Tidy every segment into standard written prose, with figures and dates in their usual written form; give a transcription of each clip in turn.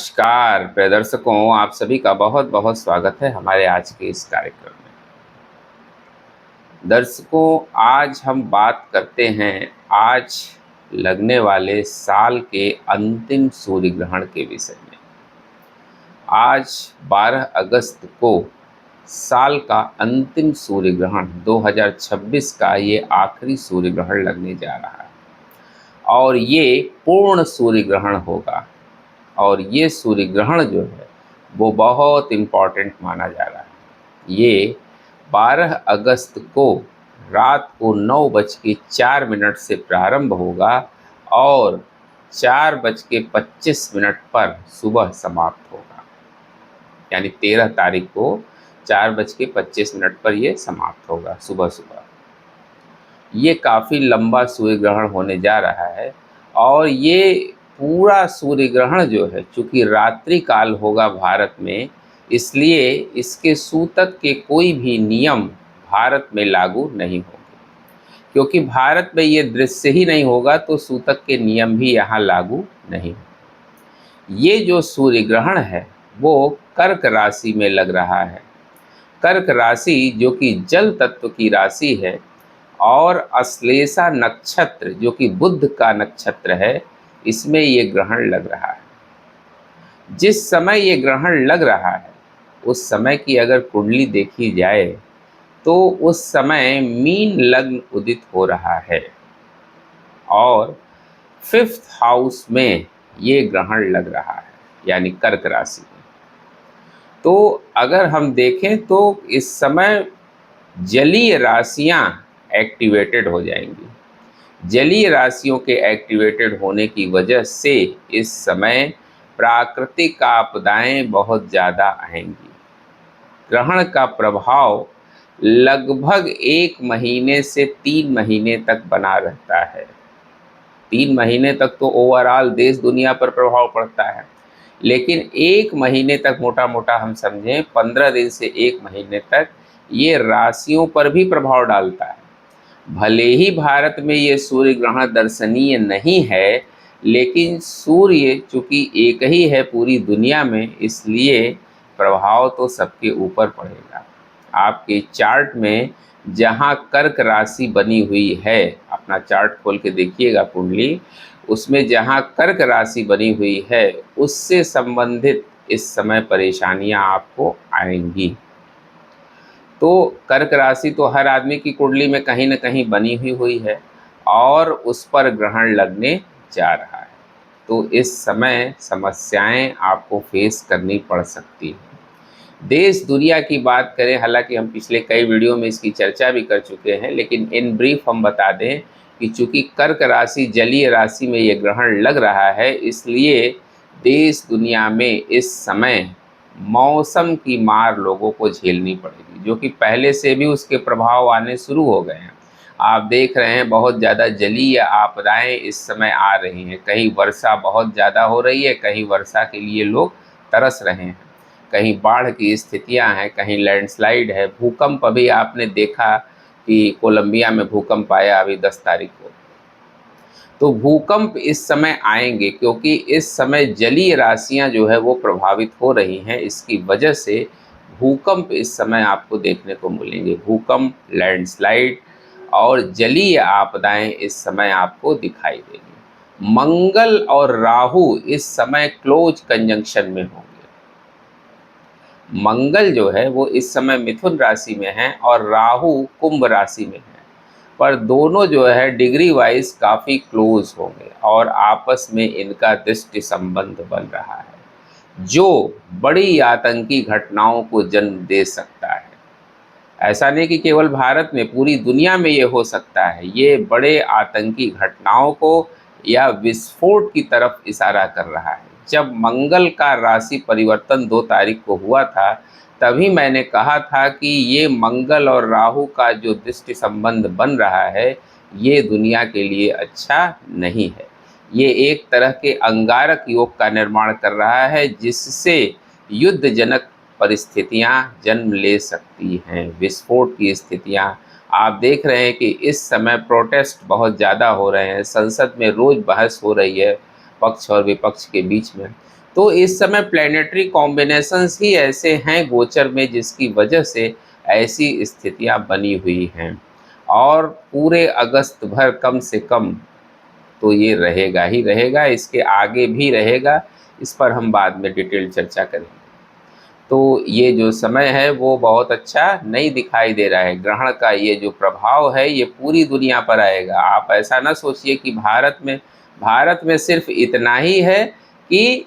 नमस्कार प्रिय दर्शकों, आप सभी का बहुत बहुत स्वागत है हमारे आज के इस कार्यक्रम में। दर्शकों, आज हम बात करते हैं आज लगने वाले साल के अंतिम सूर्य ग्रहण के विषय में। आज 12 अगस्त को साल का अंतिम सूर्य ग्रहण 2026 का ये आखिरी सूर्य ग्रहण लगने जा रहा है और ये पूर्ण सूर्य ग्रहण होगा। और ये सूर्य ग्रहण जो है वो बहुत इम्पॉर्टेंट माना जा रहा है। ये 12 अगस्त को रात को 9:04 से प्रारंभ होगा और 4:25 पर सुबह समाप्त होगा। यानी 13 तारीख को 4:25 पर ये समाप्त होगा सुबह सुबह। ये काफ़ी लंबा सूर्य ग्रहण होने जा रहा है और ये पूरा सूर्य ग्रहण जो है, चूँकि रात्रि काल होगा भारत में, इसलिए इसके सूतक के कोई भी नियम भारत में लागू नहीं होंगे। क्योंकि भारत में ये दृश्य ही नहीं होगा तो सूतक के नियम भी यहाँ लागू नहीं होंगे। ये जो सूर्य ग्रहण है वो कर्क राशि में लग रहा है। कर्क राशि जो कि जल तत्व की राशि है और अश्लेषा नक्षत्र जो कि बुध का नक्षत्र है, इसमें ये ग्रहण लग रहा है। जिस समय ये ग्रहण लग रहा है उस समय की अगर कुंडली देखी जाए तो उस समय मीन लग्न उदित हो रहा है और 5th हाउस में ये ग्रहण लग रहा है, यानी कर्क राशि में। तो अगर हम देखें तो इस समय जलीय राशियां एक्टिवेटेड हो जाएंगी। जलीय राशियों के एक्टिवेटेड होने की वजह से इस समय प्राकृतिक आपदाएं बहुत ज़्यादा आएंगी। ग्रहण का प्रभाव लगभग 1 महीने से 3 महीने तक बना रहता है। 3 महीने तक तो ओवरऑल देश दुनिया पर प्रभाव पड़ता है, लेकिन 1 महीने तक मोटा मोटा हम समझें 15 दिन से 1 महीने तक ये राशियों पर भी प्रभाव डालता है। भले ही भारत में ये सूर्य ग्रहण दर्शनीय नहीं है, लेकिन सूर्य चूँकि एक ही है पूरी दुनिया में, इसलिए प्रभाव तो सबके ऊपर पड़ेगा। आपके चार्ट में जहाँ कर्क राशि बनी हुई है, अपना चार्ट खोल के देखिएगा कुंडली, उसमें जहाँ कर्क राशि बनी हुई है उससे संबंधित इस समय परेशानियाँ आपको आएंगी। तो कर्क राशि तो हर आदमी की कुंडली में कहीं ना कहीं बनी हुई है और उस पर ग्रहण लगने जा रहा है। तो इस समय समस्याएं आपको फेस करनी पड़ सकती है। देश दुनिया की बात करें, हालांकि हम पिछले कई वीडियो में इसकी चर्चा भी कर चुके हैं, लेकिन इन ब्रीफ हम बता दें कि चूँकि कर्क राशि जलीय राशि में ये ग्रहण लग रहा है, इसलिए देश दुनिया में इस समय मौसम की मार लोगों को झेलनी पड़ेगी, जो कि पहले से भी उसके प्रभाव आने शुरू हो गए हैं। आप देख रहे हैं बहुत ज़्यादा जलीय आपदाएं इस समय आ रही हैं। कहीं वर्षा बहुत ज़्यादा हो रही है, कहीं वर्षा के लिए लोग तरस रहे हैं, कहीं बाढ़ की स्थितियां हैं, कहीं लैंडस्लाइड है, भूकंप। अभी आपने देखा कि कोलंबिया में भूकंप आया अभी 10 तारीख को। तो भूकंप इस समय आएंगे क्योंकि इस समय जलीय राशियां जो है वो प्रभावित हो रही हैं। इसकी वजह से भूकंप इस समय आपको देखने को मिलेंगे। भूकंप, लैंडस्लाइड और जलीय आपदाएं इस समय आपको दिखाई देंगी। मंगल और राहु इस समय क्लोज कंजंक्शन में होंगे। मंगल जो है वो इस समय मिथुन राशि में है और राहु कुंभ राशि में है, पर दोनों जो है डिग्री वाइज काफ़ी क्लोज होंगे और आपस में इनका दृष्टि संबंध बन रहा है, जो बड़ी आतंकी घटनाओं को जन्म दे सकता है। ऐसा नहीं कि केवल भारत में, पूरी दुनिया में ये हो सकता है। ये बड़े आतंकी घटनाओं को या विस्फोट की तरफ इशारा कर रहा है। जब मंगल का राशि परिवर्तन 2 तारीख को हुआ था, तभी मैंने कहा था कि ये मंगल और राहु का जो दृष्टि संबंध बन रहा है, ये दुनिया के लिए अच्छा नहीं है। ये एक तरह के अंगारक योग का निर्माण कर रहा है, जिससे युद्धजनक परिस्थितियां जन्म ले सकती हैं, विस्फोट की स्थितियां। आप देख रहे हैं कि इस समय प्रोटेस्ट बहुत ज़्यादा हो रहे हैं, संसद में रोज़ बहस हो रही है पक्ष और विपक्ष के बीच में। तो इस समय प्लैनेटरी कॉम्बिनेशंस ही ऐसे हैं गोचर में जिसकी वजह से ऐसी स्थितियां बनी हुई हैं, और पूरे अगस्त भर कम से कम तो ये रहेगा ही रहेगा, इसके आगे भी रहेगा। इस पर हम बाद में डिटेल चर्चा करेंगे। तो ये जो समय है वो बहुत अच्छा नहीं दिखाई दे रहा है। ग्रहण का ये जो प्रभाव है ये पूरी दुनिया पर आएगा। आप ऐसा ना सोचिए कि भारत में सिर्फ इतना ही है कि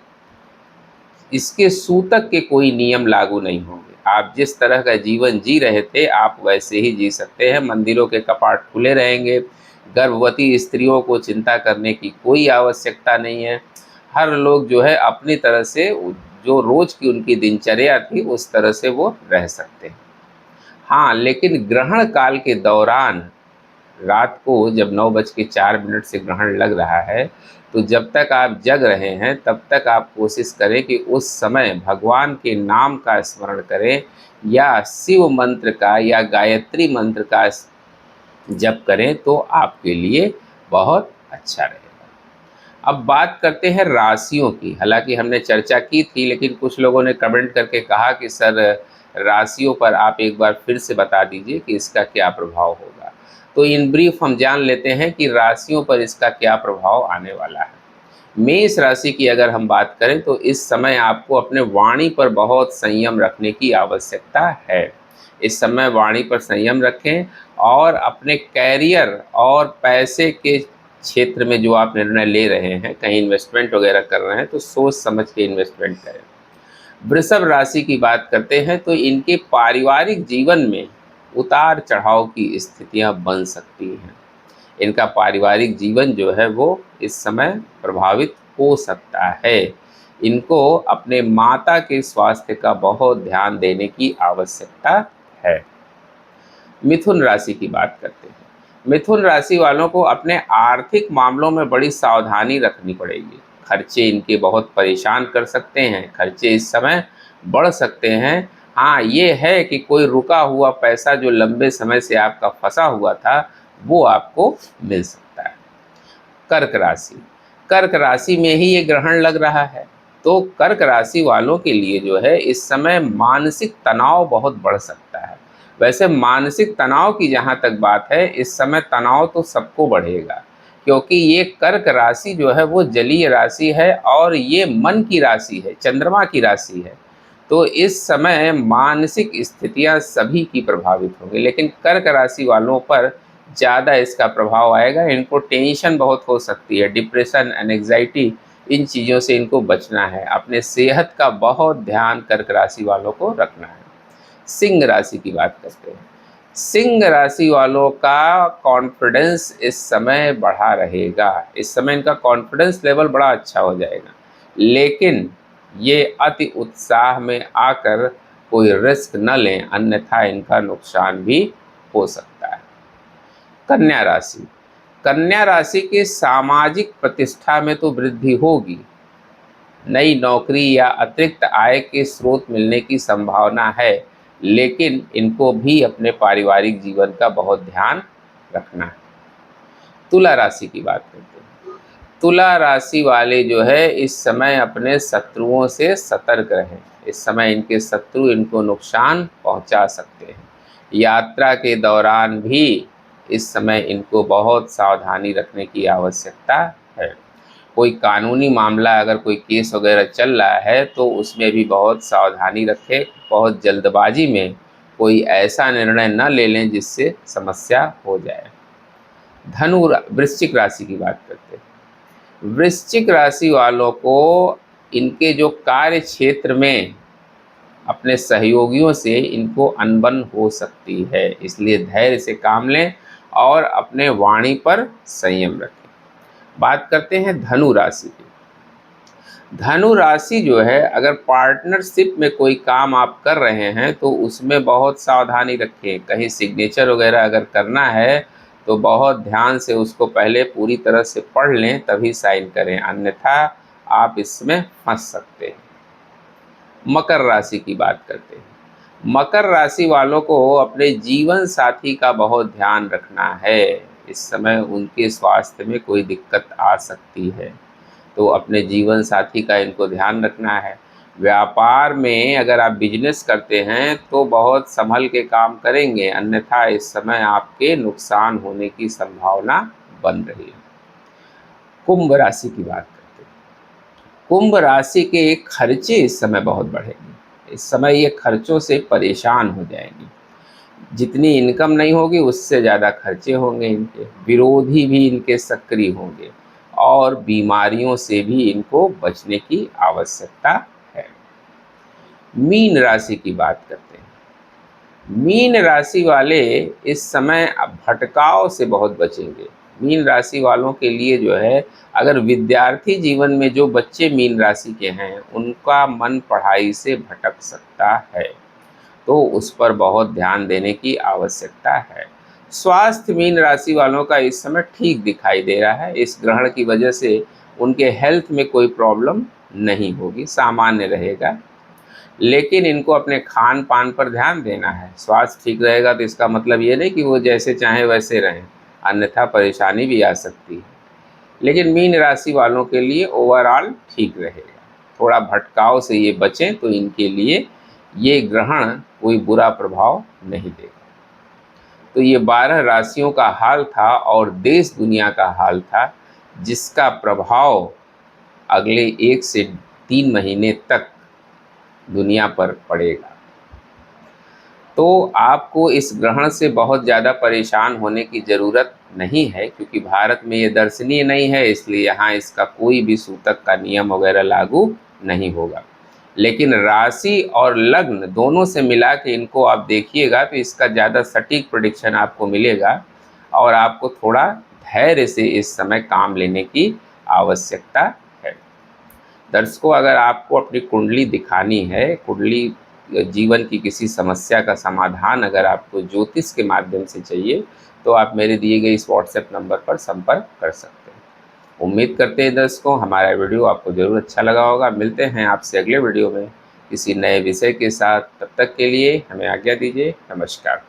इसके सूतक के कोई नियम लागू नहीं होंगे। आप जिस तरह का जीवन जी रहे थे आप वैसे ही जी सकते हैं। मंदिरों के कपाट खुले रहेंगे। गर्भवती स्त्रियों को चिंता करने की कोई आवश्यकता नहीं है। हर लोग जो है अपनी तरह से जो रोज की उनकी दिनचर्या थी उस तरह से वो रह सकते हैं। हाँ, लेकिन ग्रहण काल के दौरान रात को जब 9:04 से ग्रहण लग रहा है, तो जब तक आप जग रहे हैं तब तक आप कोशिश करें कि उस समय भगवान के नाम का स्मरण करें, या शिव मंत्र का या गायत्री मंत्र का जप करें, तो आपके लिए बहुत अच्छा रहेगा। अब बात करते हैं राशियों की। हालांकि हमने चर्चा की थी, लेकिन कुछ लोगों ने कमेंट करके कहा कि सर राशियों पर आप एक बार फिर से बता दीजिए कि इसका क्या प्रभाव होगा। तो इन ब्रीफ हम जान लेते हैं कि राशियों पर इसका क्या प्रभाव आने वाला है। मेष राशि की अगर हम बात करें तो इस समय आपको अपने वाणी पर बहुत संयम रखने की आवश्यकता है। इस समय वाणी पर संयम रखें, और अपने कैरियर और पैसे के क्षेत्र में जो आप निर्णय ले रहे हैं, कहीं इन्वेस्टमेंट वगैरह कर रहे हैं, तो सोच समझ के इन्वेस्टमेंट करें। वृषभ राशि की बात करते हैं तो इनके पारिवारिक जीवन में उतार चढ़ाव की स्थितियां बन सकती हैं। इनका पारिवारिक जीवन जो है वो इस समय प्रभावित हो सकता है। इनको अपने माता के स्वास्थ्य का बहुत ध्यान देने की आवश्यकता है। मिथुन राशि की बात करते हैं। मिथुन राशि वालों को अपने आर्थिक मामलों में बड़ी सावधानी रखनी पड़ेगी। खर्चे इनके बहुत परेशान कर सकते हैं। खर्चे इस समय बढ़ सकते हैं। हाँ, ये है कि कोई रुका हुआ पैसा जो लंबे समय से आपका फंसा हुआ था वो आपको मिल सकता है। कर्क राशि, कर्क राशि में ही ये ग्रहण लग रहा है। तो कर्क राशि वालों के लिए जो है इस समय मानसिक तनाव बहुत बढ़ सकता है। वैसे मानसिक तनाव की जहाँ तक बात है, इस समय तनाव तो सबको बढ़ेगा, क्योंकि ये कर्क राशि जो है वो जलीय राशि है और ये मन की राशि है, चंद्रमा की राशि है। तो इस समय मानसिक स्थितियाँ सभी की प्रभावित होंगी, लेकिन कर्क राशि वालों पर ज़्यादा इसका प्रभाव आएगा। इनको टेंशन बहुत हो सकती है, डिप्रेशन, एंग्जाइटी, इन चीज़ों से इनको बचना है। अपने सेहत का बहुत ध्यान कर्क राशि वालों को रखना है। सिंह राशि की बात करते हैं। सिंह राशि वालों का कॉन्फिडेंस इस समय बढ़ा रहेगा। इस समय इनका कॉन्फिडेंस लेवल बड़ा अच्छा हो जाएगा, लेकिन ये अति उत्साह में आकर कोई रिस्क न लें, अन्यथा इनका नुकसान भी हो सकता है। कन्या राशि, कन्या राशि के सामाजिक प्रतिष्ठा में तो वृद्धि होगी। नई नौकरी या अतिरिक्त आय के स्रोत मिलने की संभावना है, लेकिन इनको भी अपने पारिवारिक जीवन का बहुत ध्यान रखना है। तुला राशि की बात करते हैं। तुला राशि वाले जो है इस समय अपने शत्रुओं से सतर्क रहें। इस समय इनके शत्रु इनको नुकसान पहुंचा सकते हैं। यात्रा के दौरान भी इस समय इनको बहुत सावधानी रखने की आवश्यकता है। कोई कानूनी मामला, अगर कोई केस वगैरह चल रहा है तो उसमें भी बहुत सावधानी रखें। बहुत जल्दबाजी में कोई ऐसा निर्णय न ले लें जिससे समस्या हो जाए। वृश्चिक राशि की बात करते हैं। वृश्चिक राशि वालों को इनके जो कार्य क्षेत्र में अपने सहयोगियों से इनको अनबन हो सकती है, इसलिए धैर्य से काम लें और अपने वाणी पर संयम रखें। बात करते हैं धनु राशि की। धनु राशि जो है, अगर पार्टनरशिप में कोई काम आप कर रहे हैं तो उसमें बहुत सावधानी रखें। कहीं सिग्नेचर वगैरह अगर करना है तो बहुत ध्यान से उसको पहले पूरी तरह से पढ़ लें तभी साइन करें, अन्यथा आप इसमें फंस सकते हैं। मकर राशि की बात करते हैं। मकर राशि वालों को अपने जीवन साथी का बहुत ध्यान रखना है। इस समय उनके स्वास्थ्य में कोई दिक्कत आ सकती है। तो अपने जीवन साथी का इनको ध्यान रखना है। व्यापार में अगर आप बिजनेस करते हैं तो बहुत संभल के काम करेंगे, अन्यथा इस समय आपके नुकसान होने की संभावना बन रही है। कुंभ राशि की बात करते हैं। कुंभ राशि के खर्चे इस समय बहुत बढ़ेंगे। इस समय ये खर्चों से परेशान हो जाएंगे। जितनी इनकम नहीं होगी उससे ज़्यादा खर्चे होंगे इनके, विरोधी भी इनके सक्रिय होंगे और बीमारियों से भी इनको बचने की आवश्यकता है। मीन राशि की बात करते हैं। मीन राशि वाले इस समय भटकाव से बहुत बचेंगे। मीन राशि वालों के लिए जो है, अगर विद्यार्थी जीवन में जो बच्चे मीन राशि के हैं उनका मन पढ़ाई से भटक सकता है, तो उस पर बहुत ध्यान देने की आवश्यकता है। स्वास्थ्य मीन राशि वालों का इस समय ठीक दिखाई दे रहा है। इस ग्रहण की वजह से उनके हेल्थ में कोई प्रॉब्लम नहीं होगी, सामान्य रहेगा। लेकिन इनको अपने खान पान पर ध्यान देना है। स्वास्थ्य ठीक रहेगा तो इसका मतलब ये नहीं कि वो जैसे चाहें वैसे रहें, अन्यथा परेशानी भी आ सकती है। लेकिन मीन राशि वालों के लिए ओवरऑल ठीक रहेगा। थोड़ा भटकाव से ये बचें तो इनके लिए ये ग्रहण कोई बुरा प्रभाव नहीं देगा। तो ये 12 राशियों का हाल था और देश दुनिया का हाल था, जिसका प्रभाव अगले 1 से 3 महीने तक दुनिया पर पड़ेगा। तो आपको इस ग्रहण से बहुत ज़्यादा परेशान होने की ज़रूरत नहीं है, क्योंकि भारत में ये दर्शनीय नहीं है, इसलिए यहाँ इसका कोई भी सूतक का नियम वगैरह लागू नहीं होगा। लेकिन राशि और लग्न दोनों से मिला के इनको आप देखिएगा तो इसका ज़्यादा सटीक प्रेडिक्शन आपको मिलेगा और आपको थोड़ा धैर्य से इस समय काम लेने की आवश्यकता है। दर्शकों, अगर आपको अपनी कुंडली दिखानी है, कुंडली जीवन की किसी समस्या का समाधान अगर आपको ज्योतिष के माध्यम से चाहिए, तो आप मेरे दिए गए इस व्हाट्सएप नंबर पर संपर्क कर सकते हैं। उम्मीद करते हैं दर्शकों हमारा वीडियो आपको ज़रूर अच्छा लगा होगा। मिलते हैं आपसे अगले वीडियो में किसी नए विषय के साथ। तब तक के लिए हमें आज्ञा दीजिए। नमस्कार।